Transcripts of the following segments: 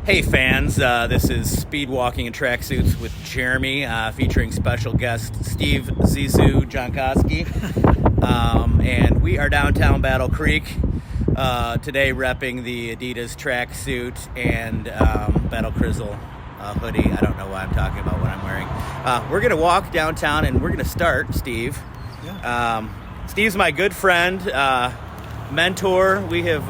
Hey fans, this is Speedwalking and Tracksuits with Jeremy, featuring special guest Steve Zissou Johnkoski. And we are downtown Battle Creek today repping the Adidas tracksuit and Battle Crizzle hoodie. I don't know why I'm talking about what I'm wearing. We're going to walk downtown and we're going to start, Steve. Yeah. Steve's my good friend, mentor. We have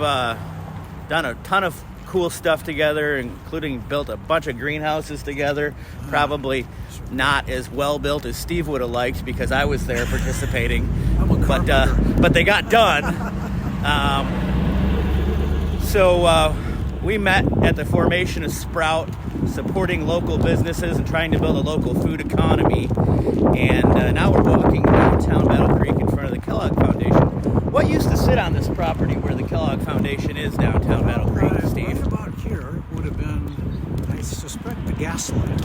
done a ton of cool stuff together, including built a bunch of greenhouses together. Probably not as well built as Steve would have liked because I was there participating. I'm a carpenter. But they got done. So we met at the formation of Sprout, supporting local businesses and trying to build a local food economy. And now we're walking downtown Battle Creek in front of the Kellogg Foundation. What used to sit on this property where the Kellogg Foundation is downtown Battle Creek, Steve? Right about here would have been, I suspect, the Gaslight,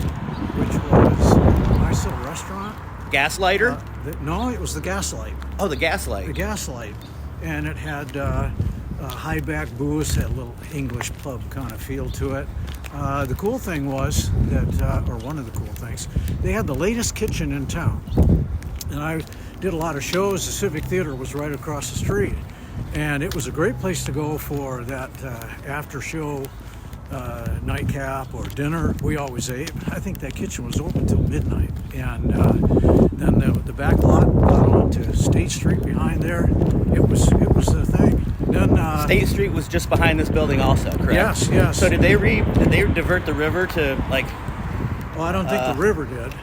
which was a nice little restaurant. Gaslighter? No, it was the Gaslight. Oh, the Gaslight. The Gaslight. And it had a high back booths, had a little English pub kind of feel to it. The cool thing was that, or one of the cool things, they had the latest kitchen in town. And I did a lot of shows. The Civic Theater was right across the street. And it was a great place to go for that after show nightcap or dinner. We always ate. I think that kitchen was open till midnight. And then the back lot got onto State Street behind there. It was the thing. Then State Street was just behind this building also, correct? Yes. So did they divert the river to like? Well, I don't think the river did.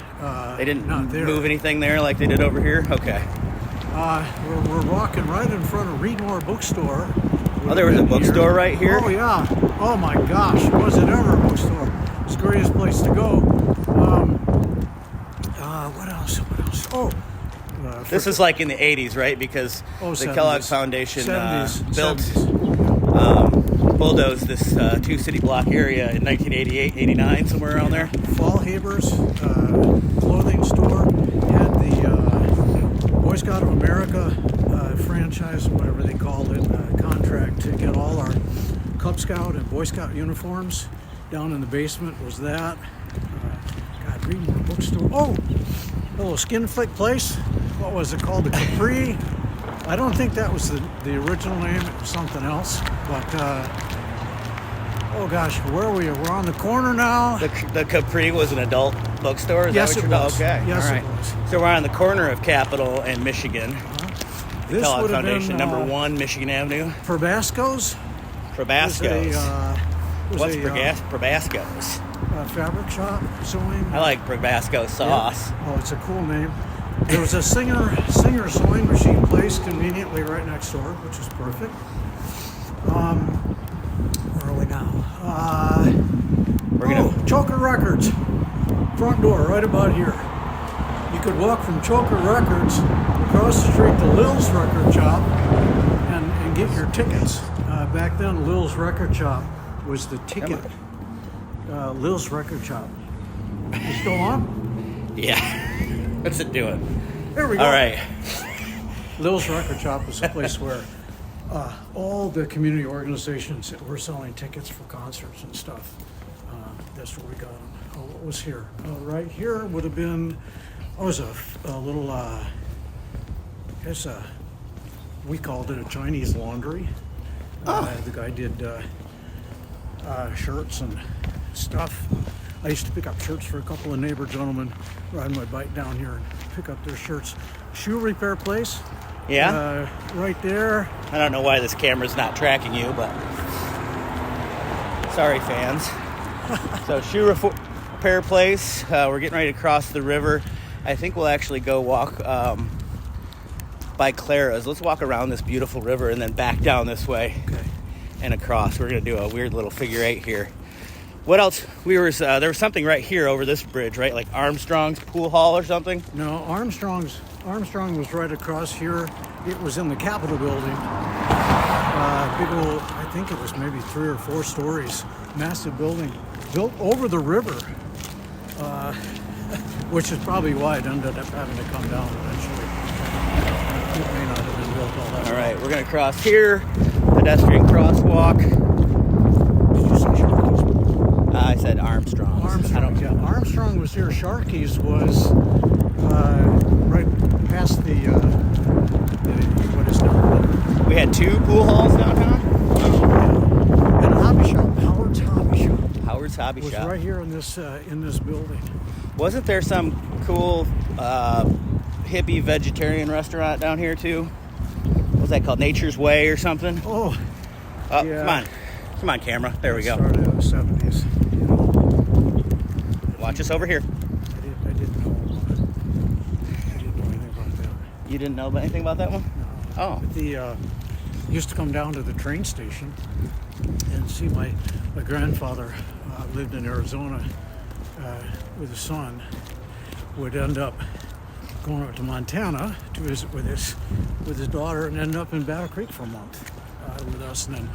They didn't not there. move anything there like they did over here? Okay. We're walking right in front of Readmore Bookstore. Oh, there was a bookstore right here? Oh, yeah. Oh, my gosh. Was it ever a bookstore? It's the greatest place to go. What else? Oh. This is like in the 80s, right? Because the 70s. Kellogg Foundation 70s. bulldozed this two-city block area in 1988, 89, somewhere around there. Fallhaber's clothing store had the Boy Scout of America franchise, whatever they called it, contract to get all our Cub Scout and Boy Scout uniforms. Down in the basement was that. God, Readmore Bookstore. Oh, a little skin flick place. What was it called? The Capri. I don't think that was the original name. It was something else. But, oh gosh, where are we? We're on the corner now. The Capri was an adult bookstore? Is Yes, that what it you're was. Okay. Yes, all right. it was. So we're on the corner of Capitol and Michigan. This Kellogg would have Foundation, been number 1, Michigan Avenue. Probasco's. Probasco's. What's a Probasco's? fabric shop, sewing. I like Probasco sauce. Yeah. Oh, it's a cool name. There was a Singer sewing machine place conveniently right next door, which is perfect. Where are we now? We're gonna Choker Records. Front door, right about here. You could walk from Choker Records across the street to Lil's Record Shop and get your tickets. Back then, Lil's Record Shop was the ticket. Lil's Record Shop. You still on? Yeah. What's it doing? There we go. All right. Lil's Record Shop was a place where all the community organizations that were selling tickets for concerts and stuff, that's where we got them. Oh, what was here? Right here would have been, it was a little, we called it a Chinese laundry. The guy did shirts and stuff. I used to pick up shirts for a couple of neighbor gentlemen, ride my bike down here and pick up their shirts. Shoe repair place. Yeah? Right there. I don't know why this camera's not tracking you, but sorry, fans. So, shoe repair place. We're getting ready to cross the river. I think we'll actually go walk by Clara's. Let's walk around this beautiful river and then back down this way. Okay. And across. We're going to do a weird little figure 8 here. What else? There was something right here over this bridge, right? Like Armstrong's Pool Hall or something? No, Armstrong was right across here. It was in the Capitol building. Big old, I think it was maybe 3 or 4 stories. Massive building built over the river, which is probably why it ended up having to come down eventually. It may not have been built all that. All right, we're going to cross here. Pedestrian crosswalk. Did you say Sharky's? was here, Sharky's was right past the what is now. We had 2 pool halls downtown. And a hobby shop, Howard's Hobby Shop. Howard's Hobby Was Shop. right here in this building. Wasn't there some cool hippie vegetarian restaurant down here too? What was that called? Nature's Way or something? Oh, yeah. Come on, camera. There we go. Started in the 70s. Watch us over here. I didn't know anything about that. You didn't know anything about that one? No. Oh. But used to come down to the train station and see my grandfather lived in Arizona with his son. Would end up going up to Montana to visit with his daughter and end up in Battle Creek for a month with us, and then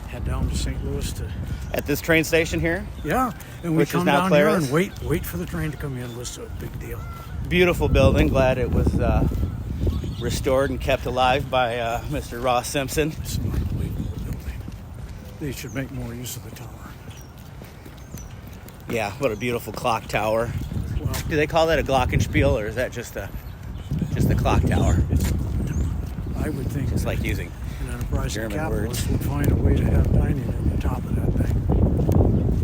head down to St. Louis to. At this train station here? Yeah, and we Which is come now down Clara's? here and wait for the train to come in. Was a big deal. Beautiful building. Glad it was restored and kept alive by Mr. Ross Simpson. It's an unbelievable building. They should make more use of the tower. Yeah, what a beautiful clock tower. Well, Do they call that a glockenspiel, or is that just a clock tower? it's. I would think Just that like using an enterprising German capitalist words. would find a way to have dining at the top of that thing.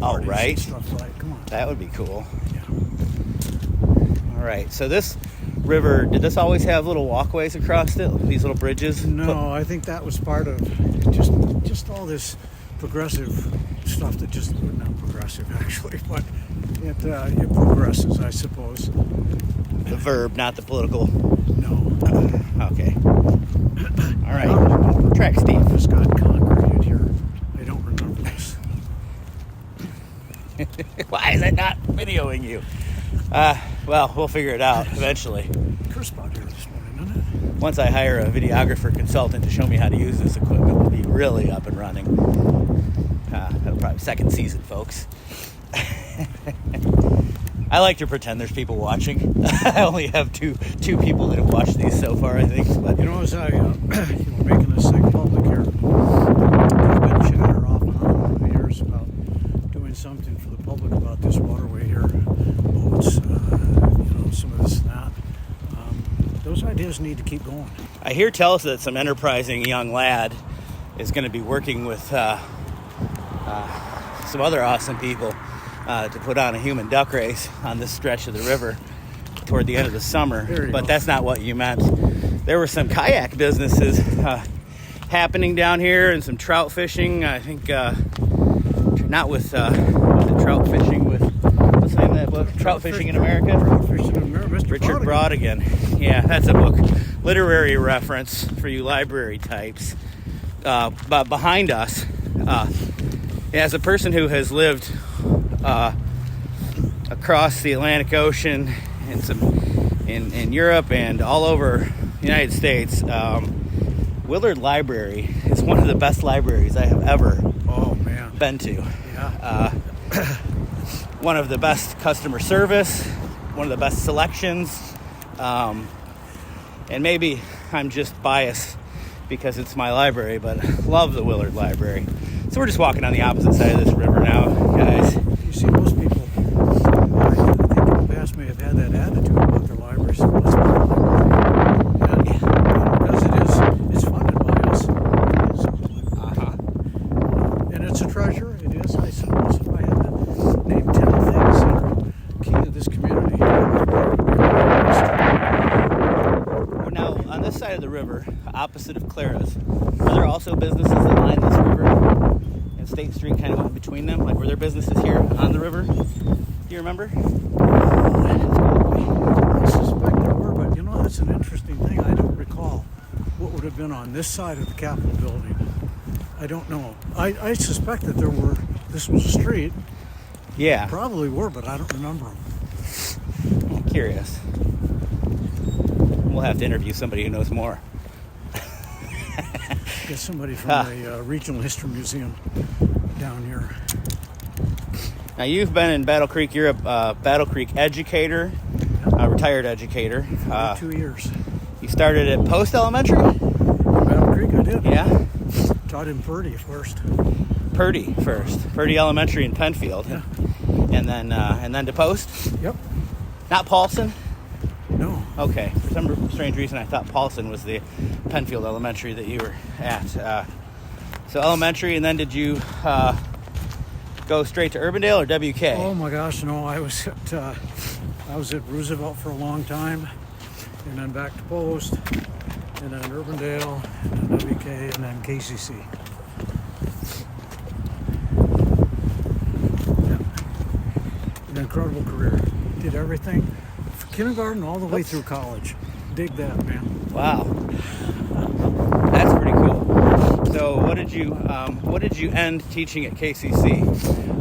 Oh, Parties and right. Stuff like, come on. That would be cool. Yeah. All right. So this river, did this always have little walkways across it? These little bridges? No, I think that was part of just all this progressive stuff that just not progressive actually, but it progresses, I suppose. The verb, not the political. No. Okay. All right. Track Steve. It's got concreted here. I don't remember this. Why is it not videoing you? Well, we'll figure it out eventually. Crisp out here this morning, isn't it? Once I hire a videographer consultant to show me how to use this equipment, we'll be really up and running. That'll probably be second season, folks. I like to pretend there's people watching. I only have two people that have watched these so far, I think. But You know, as I making this thing public here, there's been chatter off and on over the years about doing something for the public about this waterway here. Boats, some of this and that. Those ideas need to keep going. I hear tell us that some enterprising young lad is going to be working with some other awesome people to put on a human duck race on this stretch of the river toward the end of the summer. But that's not what you meant. There were some kayak businesses happening down here and some trout fishing. I think not with trout fishing with, what's the name of that book? Trout Fishing in America? Trout Fishing in America. Mr. Richard Brodigan. Yeah, that's a book. Literary reference for you library types. But behind us, as a person who has lived across the Atlantic Ocean in Europe and all over the United States, Willard Library is one of the best libraries I have ever been to. Yeah. One of the best customer service, one of the best selections, and maybe I'm just biased because it's my library, but I love the Willard Library. So we're just walking on the opposite side of this river now, guys. You see, most people, I think in the past may have had that attitude about their libraries. So let's put a library. Because it's funded by us. And it's a treasure. It is, I suppose, if I had to name 10 things that are key to this community. Now, on this side of the river, opposite of Clara's, are there also businesses that line this river and State Street kind of in between them? Like, were there businesses here on the river? Do you remember? I suspect there were, but that's an interesting thing. I don't recall what would have been on this side of the Capitol building. I don't know. I suspect that there were. This was a street. Yeah. Probably were, but I don't remember them. I'm curious. We'll have to interview somebody who knows more. Get somebody from the Regional History Museum down here. Now, you've been in Battle Creek. You're a Battle Creek educator, a retired educator. 2 years. You started at Post Elementary? Battle Creek, I did. Yeah. Taught in Purdy first. Purdy first. Purdy Elementary in Penfield. Yeah. And then to Post? Yep. Not Paulson? No. Okay. For some strange reason, I thought Paulson was the Penfield Elementary that you were at. So elementary, and then did you go straight to Urbandale or WK? Oh my gosh, no! I was at Roosevelt for a long time, and then back to Post, and then Urbandale, and then WK, and then KCC. Yeah. An incredible career. Did everything, from kindergarten all the way through college. Dig that, man. Wow, that's pretty cool. So, what did you end teaching at KCC?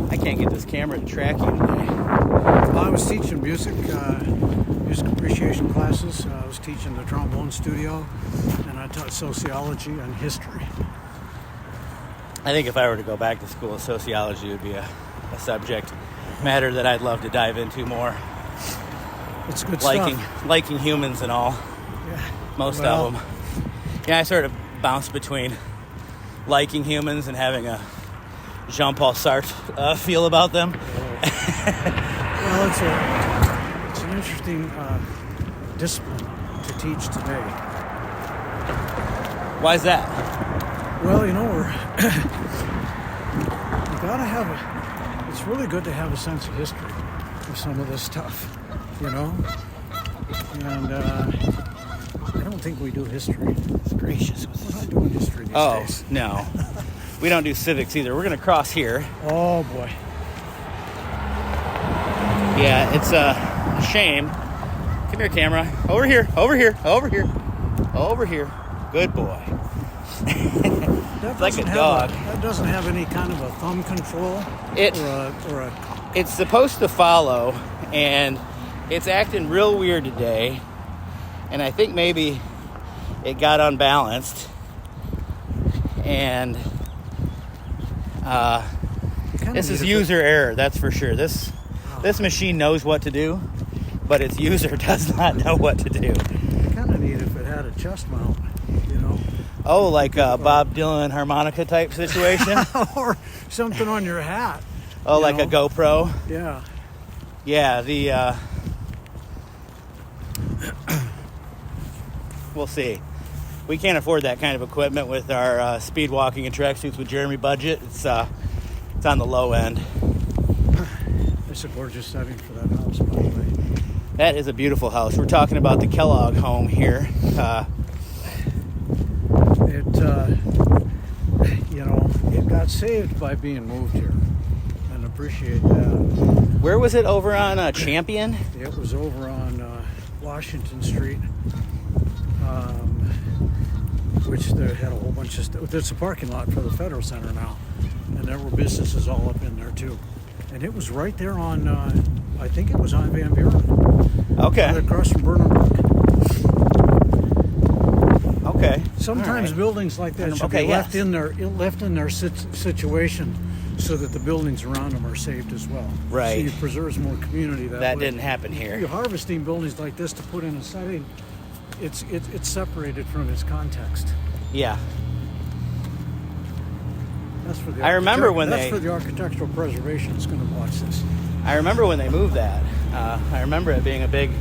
I can't get this camera to track you today. Well, I was teaching music appreciation classes. I was teaching the trombone studio, and I taught sociology and history. I think if I were to go back to school, sociology would be a subject matter that I'd love to dive into more. It's good stuff. Liking humans and all. Yeah. Most of them. Yeah, I sort of bounce between liking humans and having a Jean-Paul Sartre feel about them. Well, it's an interesting discipline to teach today. Why is that? Well, you gotta have it's really good to have a sense of history of some of this stuff, and I don't think we do history. It's gracious. We're not doing history these days. Oh, no. We don't do civics either. We're going to cross here. Oh, boy. Yeah, it's a shame. Come here, camera. Over here. Good boy. It's like a dog. That doesn't have any kind of a thumb control. It's supposed to follow, and it's acting real weird today. And I think maybe it got unbalanced. And this is user error, that's for sure. This machine knows what to do, but its user does not know what to do. Kind of neat if it had a chest mount, Oh, like a Bob Dylan harmonica type situation? Or something on your hat. Oh, like a GoPro? Yeah. Yeah, we'll see. We can't afford that kind of equipment with our Speedwalking and tracksuits with Jeremy budget. It's on the low end. It's a gorgeous setting for that house, by the way. That is a beautiful house. We're talking about the Kellogg home here. It got saved by being moved here, and appreciate that. Where was it? Over on Champion? It was over on Washington Street, which they had a whole bunch of stuff. There's a parking lot for the Federal Center now, and there were businesses all up in there too. And it was right there on, I think it was on Van Buren. Okay. Right across from Burnham Brook. Okay. Sometimes buildings like that should be left in their situation, so that the buildings around them are saved as well. Right. So it preserves more community that way. Didn't happen here. You're harvesting buildings like this to put in a setting. It's separated from its context. Yeah. That's for the for the architectural preservation. It's going to watch this. I remember when they moved that. I remember it being a big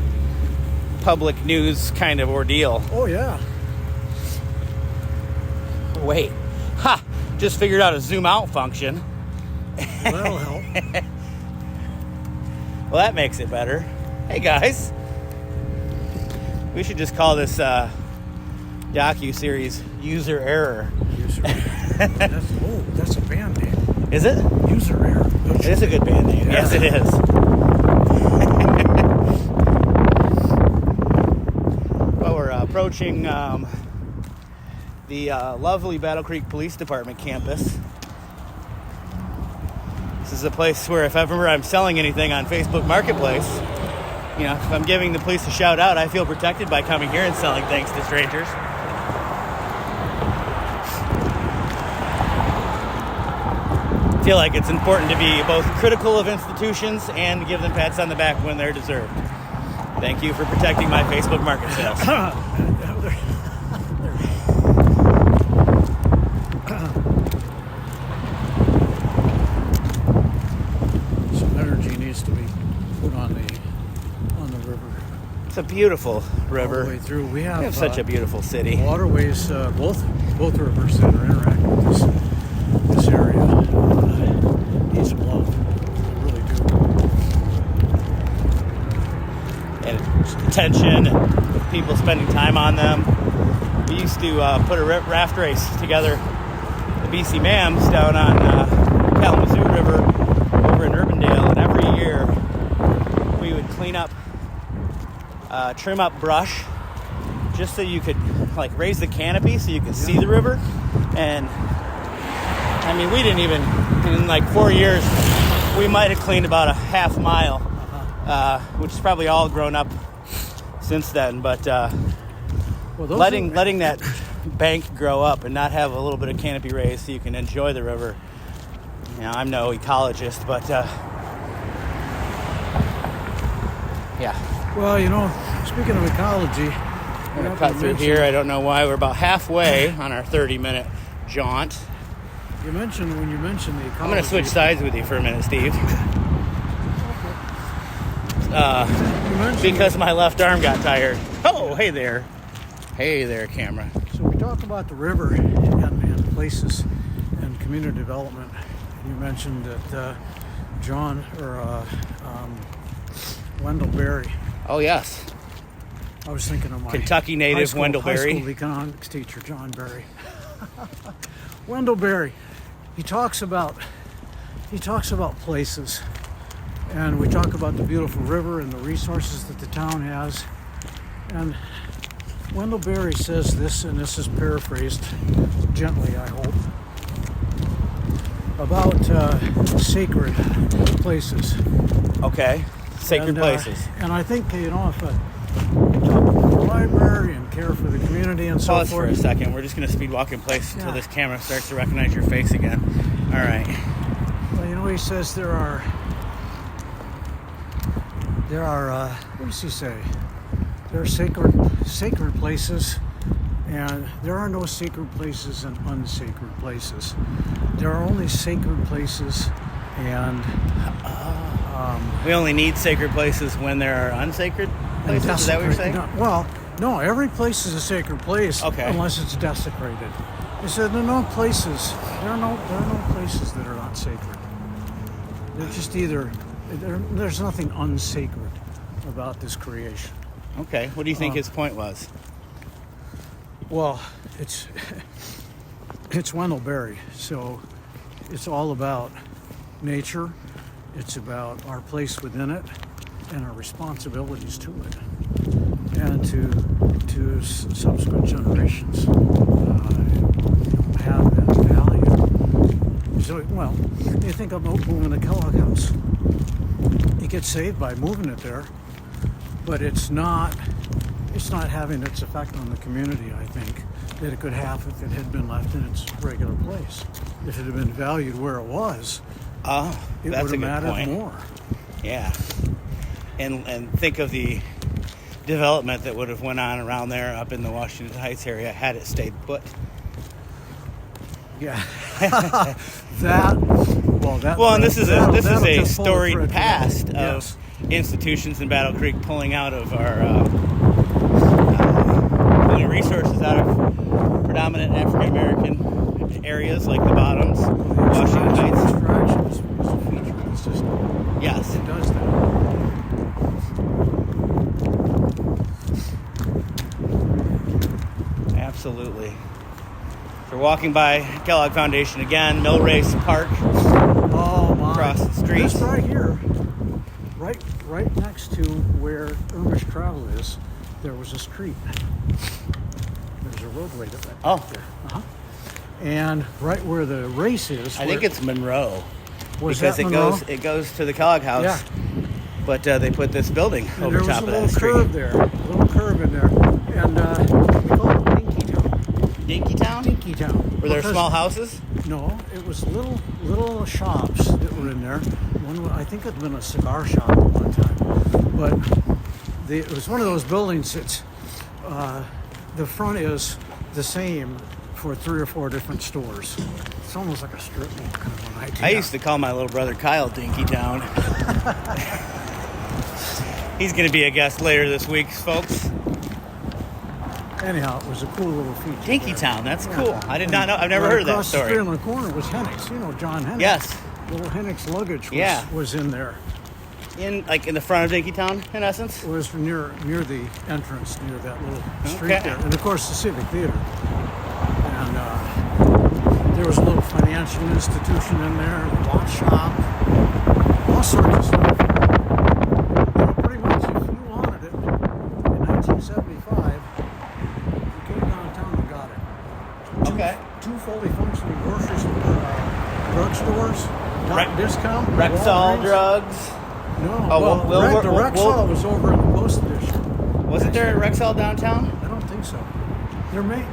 public news kind of ordeal. Oh yeah. Wait. Ha! Just figured out a zoom out function. That'll help. Well, that makes it better. Hey guys. We should just call this docu-series User Error. That's a band name. Is it? User Error. It is a good band name. Yeah. Yes, it is. Well, we're approaching the lovely Battle Creek Police Department campus. This is a place where if ever I'm selling anything on Facebook Marketplace, if I'm giving the police a shout out, I feel protected by coming here and selling things to strangers. I feel like it's important to be both critical of institutions and to give them pats on the back when they're deserved. Thank you for protecting my Facebook Market sales. Some energy needs to be put on the It's a beautiful river. All the way through. We We have have such a beautiful city. waterways, both rivers that are interacting with this area. Need some love. They really do. And attention, people spending time on them. We used to put a raft race together, the BC Mams, down on Kalamazoo River over in Urbandale, and every year we would clean up, trim up brush, just so you could like raise the canopy so you could see the river. And I mean, we didn't even, in like 4 years, we might have cleaned about a half mile, which is probably all grown up since then. But letting that bank grow up and not have a little bit of canopy raised so you can enjoy the river. You know, I'm no ecologist, but yeah. Well, you know, speaking of ecology, I'm going to cut through here. I don't know why. We're about halfway on our 30-minute jaunt. When you mentioned the ecology, I'm going to switch sides with you for a minute, Steve. Because my left arm got tired. Oh, hey there. Hey there, camera. So we talk about the river and places and community development. You mentioned that Wendell Berry. Oh, yes. I was thinking of my Kentucky native Wendell Berry. High school economics teacher, John Berry. Wendell Berry. He talks about places, and we talk about the beautiful river and the resources that the town has. And Wendell Berry says this, and this is paraphrased gently, I hope, about sacred places. Okay. Sacred places. And I think, you know, if we talk about the library and care for the community and so Pause forth. for a second. We're just going to speed walk in place until this camera starts to recognize your face again. All right. Well, you know, he says there are what does he say? There are sacred places, and there are no sacred places and unsacred places. There are only sacred places, and We only need sacred places when there are unsacred places? Is that what you're saying? No, every place is a sacred place, unless it's desecrated. He said there are no places that are not sacred. They're just there's nothing unsacred about this creation. Okay. What do you think his point was? Well, it's Wendell Berry, so it's all about nature. It's about our place within it and our responsibilities to it, and to subsequent generations have that value. So, well, you think about moving the Kellogg house. You get saved by moving it there, but it's not having its effect on the community, I think, that it could have if it had been left in its regular place. If it had been valued where it was, it would have mattered more. Yeah. And think of the development that would have went on around there up in the Washington Heights area had it stayed put. Yeah. And this is a storied past of institutions in Battle Creek pulling out of our pulling resources out of predominant African American areas like the Bottoms, Washington Heights. Extraction is a feature of the system. Yes, It does that. absolutely. So we're walking by Kellogg Foundation again, Mill Race Park. Oh my! Across the street. This right here, right next to where Irmish Travel is, there was a street. There's a roadway that went back there. And right where the race is, I think it's Monroe. Because it goes to the Kellogg House. Yeah. But they put this building over top of that street. There was a little curve in there, and we call it Dinky Town. Dinky Town? Dinky Town. Were there small houses? No, it was little shops that were in there. One, I think it had been a cigar shop at one time, but it was one of those buildings that's the front is the same for 3 or 4 different stores. It's almost like a strip mall kind of an idea. I used to call my little brother Kyle Dinky Town. He's going to be a guest later this week, folks. Anyhow, it was a cool little feature. Dinky there. Town, that's Yeah. cool. I did not know. I've never Right heard of that across the story. street on the corner was Hennick's. You know John Hennick. Yes. Little Hennick's luggage Yeah. was in there. In the front of Dinky Town, in essence. It was near the entrance, near that little street Okay. there. And of course the Civic Theater. And there was a little financial institution in there, a watch shop, all sorts of stuff. Pretty much if you wanted it in 1975, you came downtown and got it. Okay. Two fully functioning grocery drugstores, Rec- discount. Rexall Walgreens. drugs. No, Oh, well, the Rexall was over in the Post Edition. Wasn't there a Rexall downtown? I don't think so.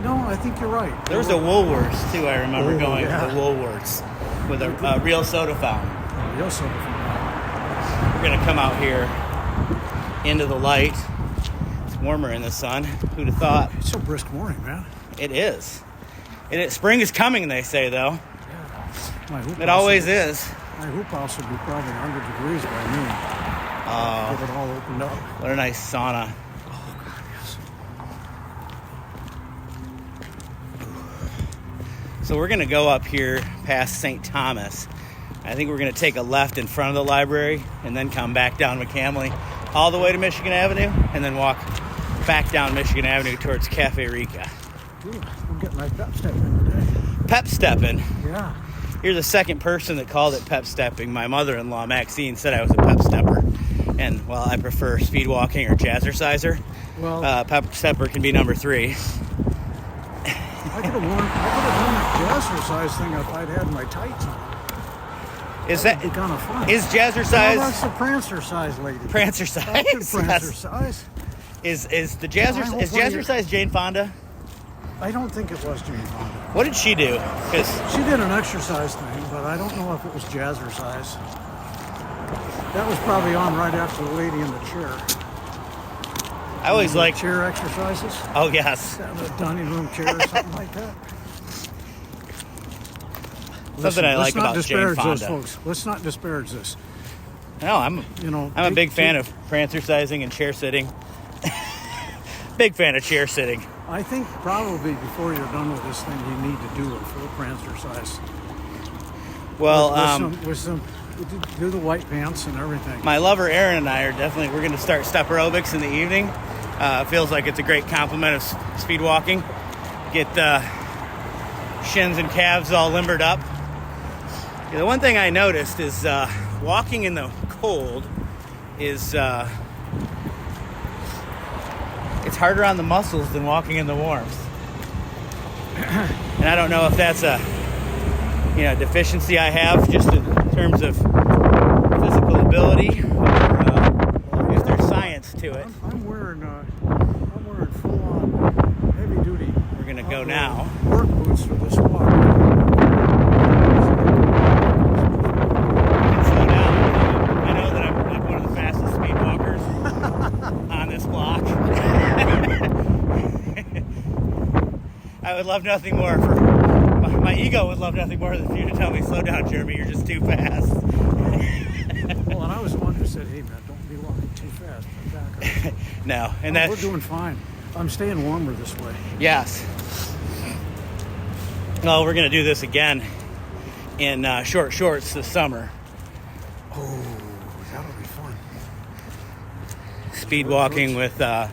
No, I think you're right. There was a Woolworths, too, I remember Oh, going yeah. to the Woolworths with a real soda fountain. Real soda fountain. We're going to come out here into the light. It's warmer in the sun. Who'd have thought? It's a brisk morning, man. It is. Spring is coming, they say, though. My hoop It house always will- is. My hoop house would be probably 100 degrees by noon. Oh, Get it all opened up. what a nice sauna. Oh, God, yes. So we're going to go up here past St. Thomas. I think we're going to take a left in front of the library and then come back down McCamley all the way to Michigan Avenue and then walk back down Michigan Avenue towards Cafe Rica. Ooh, I'm getting my pep step in today. Pep stepping. Yeah. You're the second person that called it pep stepping. My mother-in-law, Maxine, said I was a pep stepper. And, well, I prefer speed walking or jazzerciser. Well, Pep stepper can be number 3. I could have done that jazzercise thing if I'd had my tights on. Is That'd that be kind of fun. is jazzercise? No, that's the prancer size lady. Prancer size. That's the prancer size. Is the I jazzer hope is one of your- jazzercise Jane Fonda? I don't think it was Jane Fonda. What did she do? Because She did an exercise thing, but I don't know if it was jazzercise. That was probably on right after the lady in the chair. I always The like. chair exercises. Oh yes, The dining room chair or something like that. something I like let's not about Jane disparage Fonda. this, folks. Let's not disparage this. No, I'm a big fan of prancercising and chair sitting. Big fan of chair sitting. I think probably before you're done with this thing, you need to do a full prancer size. Well, with some do the white pants and everything. my lover Erin and I are we're going to start step aerobics in the evening. Feels like it's a great complement of speed walking. Get the shins and calves all limbered up. Yeah, the one thing I noticed is walking in the cold is it's harder on the muscles than walking in the warmth. And I don't know if that's a deficiency I have just in terms of physical ability or if there's science to it. I'm wearing full on heavy duty. We're gonna go now. Work boots for this walk. Slow down. I know that I'm like one of the fastest speed walkers on this block. I would love nothing more for my ego would love nothing more than for you to tell me, slow down, Jeremy, you're just too fast. Well, and I was the one who said, hey man, don't be walking too fast. My back hurts. No, and We're doing fine. I'm staying warmer this way. yes. Well, we're gonna do this again in short shorts this summer. Oh, that'll be fun. Speed walking with the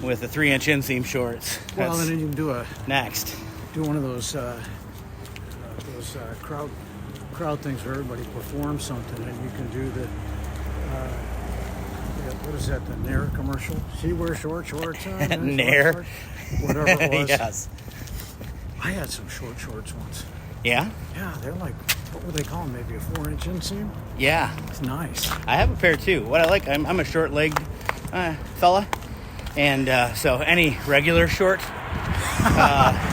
3-inch inseam shorts. Well, That's and then you can do next. one of those crowd things where everybody performs something, and you can do the what is that, the Nair commercial? She wears shorts on. Nair. Whatever it was. Yes. I had some shorts once. Yeah? Yeah, they're like, what would they call them? Maybe a 4-inch inseam? Yeah. It's nice. I have a pair too. What I like, I'm a short-legged fella. And so any regular short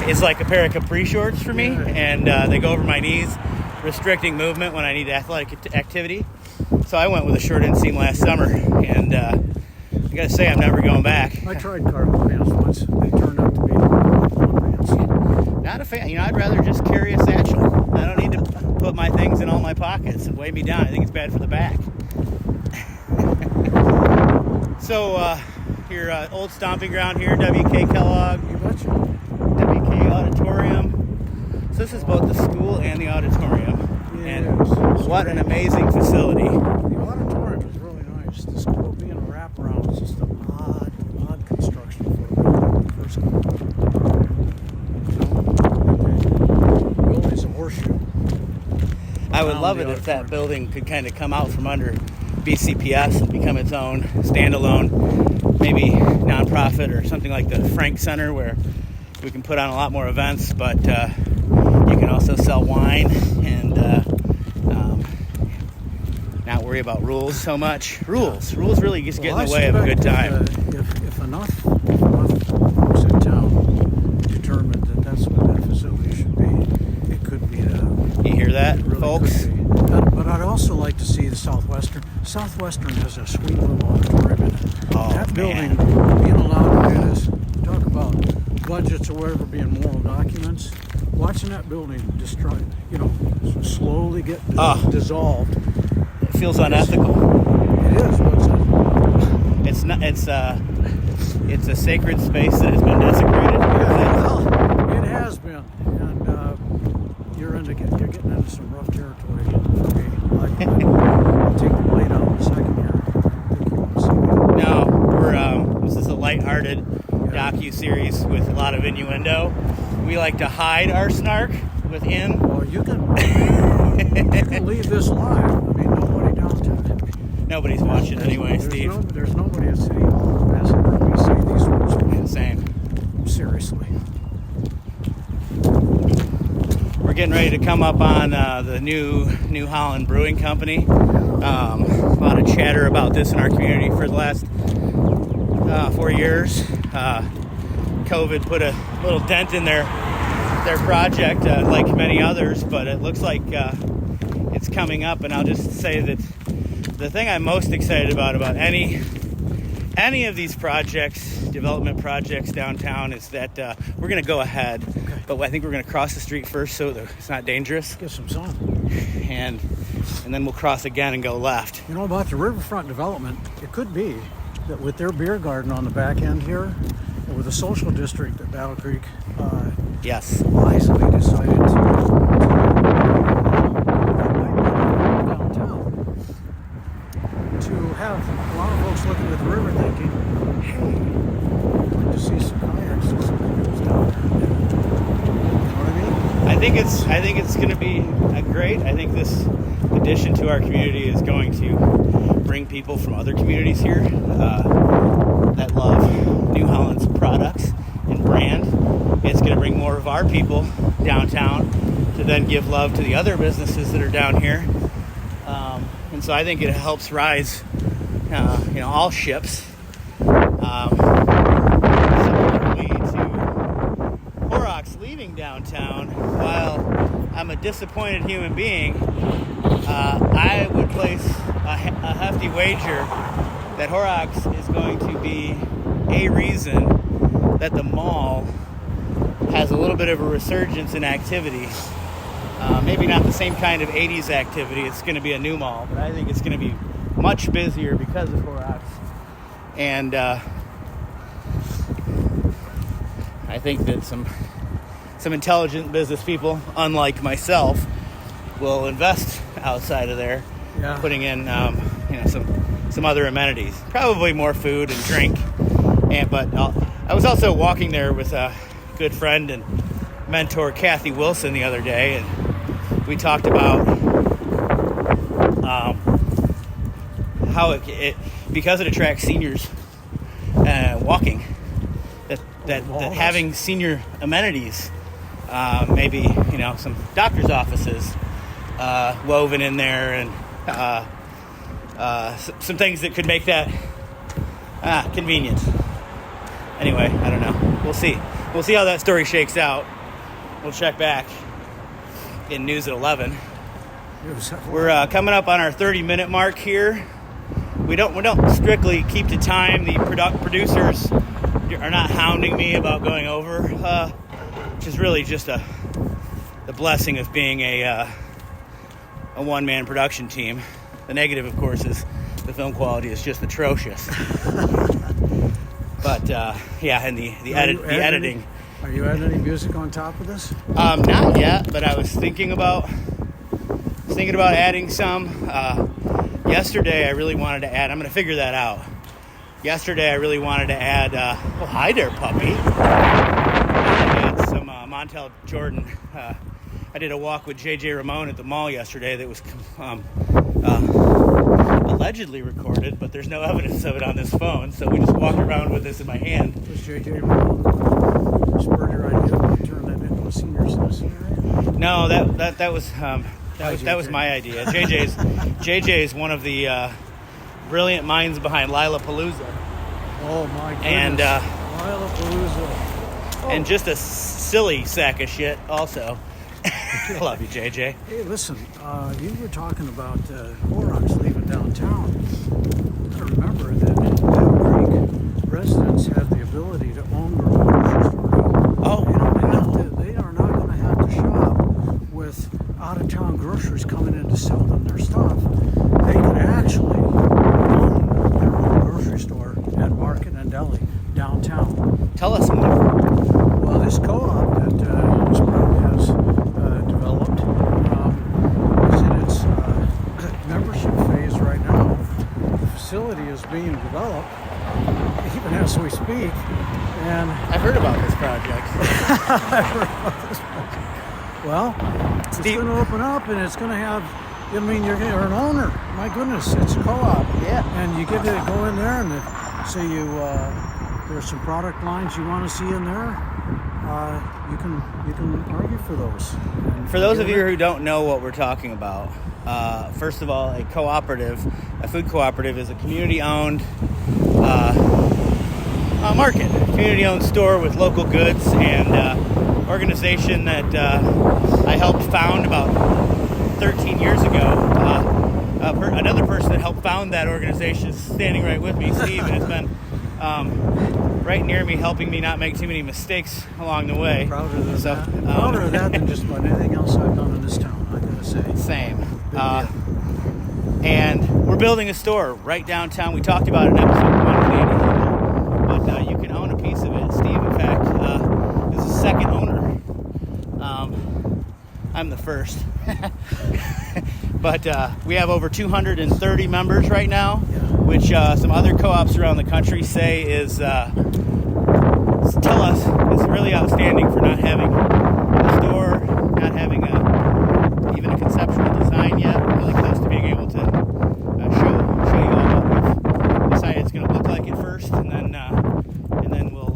is like a pair of capri shorts for me. Yeah. And they go over my knees, restricting movement when I need athletic activity. So I went with a short inseam last summer. And I gotta say, I'm never going back. I tried cargo pants once. They turned out to be pants. Not a fan. I'd rather just carry a satchel. I don't need to put my things in all my pockets and weigh me down. I think it's bad for the back. So, your old stomping ground here, WK Kellogg, You betcha. WK Auditorium. So this is both the school and the auditorium. And what an amazing facility. The auditorium is really nice. The school being a wraparound is just an odd construction for a building. First building's a horseshoe. I would love it if that building could kind of come out from under BCPS and become its own standalone, maybe nonprofit or something like the Frank Center, where we can put on a lot more events, but you can also sell wine and not worry about rules so much. Rules really just get in the way of a good time. If enough folks in town determined that that's what that facility should be, it could be that. You hear that, Really folks? But I'd also like to see the Southwestern. Southwestern has a sweet little auditorium in it. Oh, that building, man. being allowed to do this, talk about budgets or whatever being moral documents. Watching that building slowly get dissolved. It feels unethical. It is. What's it? It's not. It's a sacred space that has been desecrated. Well, it has been, and you're getting into some rough territory for me. I'll take the blade out in a second here. I think you want to see that. No, this is a lighthearted docu-series with a lot of innuendo. We like to hide our snark within. Well, you can leave this live. I mean, nobody downtown. Nobody's watching anyway, Steve. There's nobody at City Hall that's heard me say these words. Insane. Seriously. We're getting ready to come up on the New Holland Brewing Company. A lot of chatter about this in our community for the last 4 years. COVID put a little dent in their project, like many others, but it looks like it's coming up. And I'll just say that the thing I'm most excited about any of these projects, development projects downtown, is that we're going to go ahead, but I think we're going to cross the street first so that it's not dangerous. Get some sun. And then we'll cross again and go left. You know, about the riverfront development, it could be that with their beer garden on the back end here, and with the social district at Battle Creek, Yes. wisely decided to downtown to have a lot of folks looking at the river thinking, hey, I'd like to see some kayaks or something that was down there. You know what I mean? I think it's going to be great. I think this addition to our community is going to bring people from other communities here that love New Holland's products and brand. It's going to bring more of our people downtown to then give love to the other businesses that are down here. And so I think it helps rise, all ships. Similarly to Horrocks leaving downtown, while I'm a disappointed human being, I would place a hefty wager that Horrocks is going to be a reason that the mall has a little bit of a resurgence in activity. Maybe not the same kind of 80s activity. It's going to be a new mall, but I think it's going to be much busier because of Horrocks. And I think that some intelligent business people, unlike myself, will invest outside of there, putting in some other amenities, probably more food and drink. But I was also walking there with a good friend and mentor, Kathy Wilson, the other day, and we talked about how it because it attracts seniors walking, that having senior amenities, maybe some doctor's offices woven in there, and some things that could make that convenient. Anyway, I don't know. We'll see how that story shakes out. We'll check back in News at 11. We're coming up on our 30-minute mark here. We don't strictly keep to time. The producers are not hounding me about going over, which is really just the blessing of being a one-man production team. The negative, of course, is the film quality is just atrocious. But yeah, and the editing. Are you adding any music on top of this? Not yet, but I was thinking about adding some. Yesterday, I really wanted to add. I'm going to figure that out. Yesterday, I really wanted to add. Oh, hi there, puppy. Add some Montel Jordan. I did a walk with JJ Ramon at the mall yesterday that was allegedly recorded, but there's no evidence of it on this phone, so we just walked around with this in my hand. Was JJ Ramon spurred your idea to turn that into a senior citizen area? No, that was my idea. JJ's one of the brilliant minds behind Lila-Palooza. Oh my goodness. And Lila-Palooza. Oh. And just a silly sack of shit also. I love you, JJ. Hey, listen, you were talking about Horrocks leaving downtown. I remember that Battle Creek residents have the ability to own their own grocery store. Oh, They are not going to have to shop with out-of-town groceries coming in to sell them their stuff. They can actually own their own grocery store at Market and Deli downtown. Tell us more. Well, this co-op that Sprout has developed is in its membership phase right now. The facility is being developed, even as we speak. And I've heard about this project. Well, it's going to open up, and it's going to have. I mean, you're an owner. My goodness, it's a co-op. Yeah. And you get to go in there, and say there's some product lines you want to see in there. You can argue for those. And for those of you who don't know what we're talking about, first of all, a food cooperative is a community-owned market, community-owned store with local goods, and organization that I helped found about 13 years ago. Another person that helped found that organization is standing right with me, Steve, and has been right near me, helping me not make too many mistakes along the way. Prouder of that than just about anything else I've done in this town, I gotta say. Same. And we're building a store right downtown. We talked about it in episode 1, but you can own a piece of it. Steve, in fact, is the second owner. I'm the first. But we have over 230 members right now, which some other co-ops around the country say tell us is really outstanding for not having a store, not having even a conceptual design yet. We're really close to being able to show you all what we've decided it's going to look like at first, and then we'll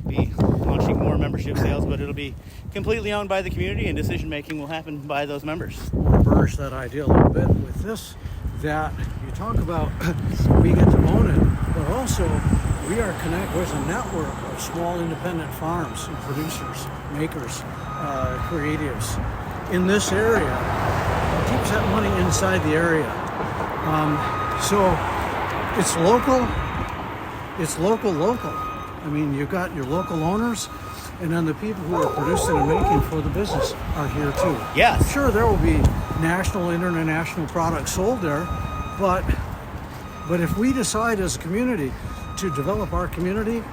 be launching more membership sales, but it'll be completely owned by the community, and decision making will happen by those members. I want to burnish that idea a little bit with this, that you talk about we get to own it, but also we are connected with a network of small independent farms and producers, makers, creatives in this area. It keeps that money inside the area. So it's local. I mean, you've got your local owners, and then the people who are producing and making for the business are here too. Yes. Sure, there will be national, international products sold there, but if we decide as a community to develop our community,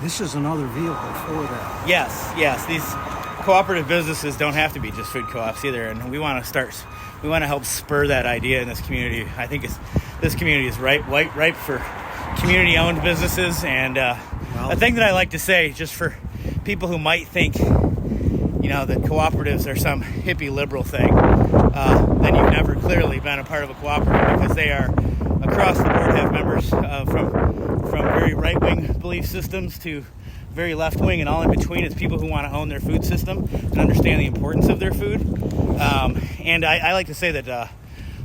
this is another vehicle for that. Yes. These cooperative businesses don't have to be just food co-ops either, and we want to help spur that idea in this community. I think this community is ripe for community-owned businesses, and a thing that I like to say, just for people who might think, that cooperatives are some hippie liberal thing, then you've never clearly been a part of a cooperative, because they are across the board have members from very right-wing belief systems to very left-wing, and all in between. It's people who want to own their food system and understand the importance of their food. And I like to say that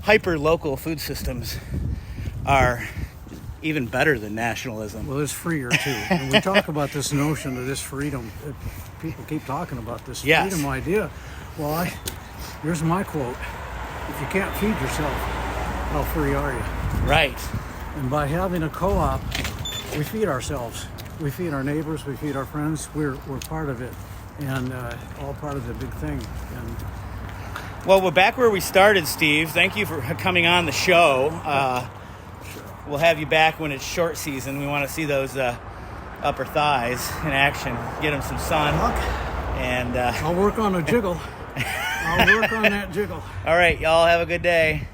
hyper-local food systems are even better than nationalism. Well, it's freer too. And we talk about this notion of this freedom. People keep talking about this freedom idea. Well, here's my quote. If you can't feed yourself, how free are you? Right. And by having a co-op, we feed ourselves. We feed our neighbors. We feed our friends. We're part of it, and all part of the big thing. And Well, we're back where we started, Steve. Thank you for coming on the show. We'll have you back when it's short season. We want to see those upper thighs in action. Get them some sun. And I'll work on a jiggle. I'll work on that jiggle. All right, y'all have a good day.